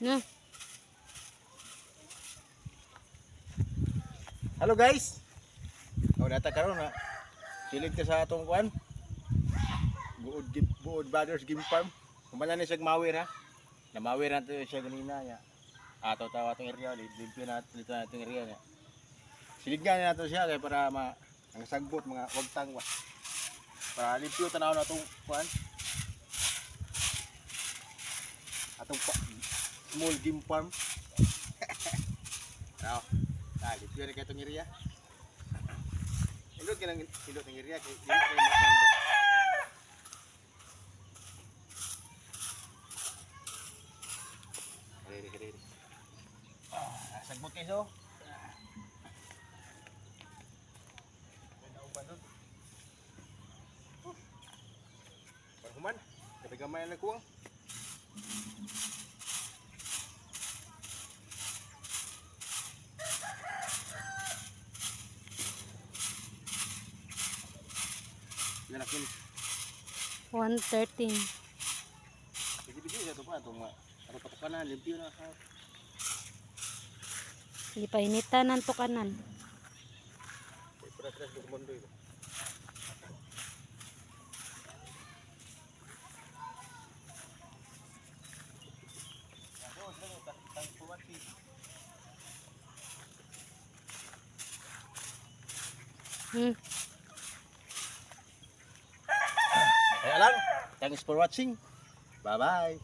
No. Hello guys. Oh, nata karon na. Silig ka sa atong kuan. Buod Brothers Game Farm. Kumanya ni siya mawir ha. Namawir na to siya ganina ya. Ato tawa atong area, limpyo na dito na atong area ya. Siligan na nato siya kay para ang sagbot mga wagtang wa. Para limpyo tanaw na atong kuan. Atong small game farm. Now, limpyo na kay atong area. Indot kinang indot ng area kay dili kay makan. Ready. Sagbot kayo. Human, tapi gamay na kuwang. Yan akin. 113. Bigi-bigi sa to pa itong ano patukan na, limpyo na. Di pa initan ng tukanan. Peras-peras do mundo ito. Kaya lang, thanks for watching. Bye-bye.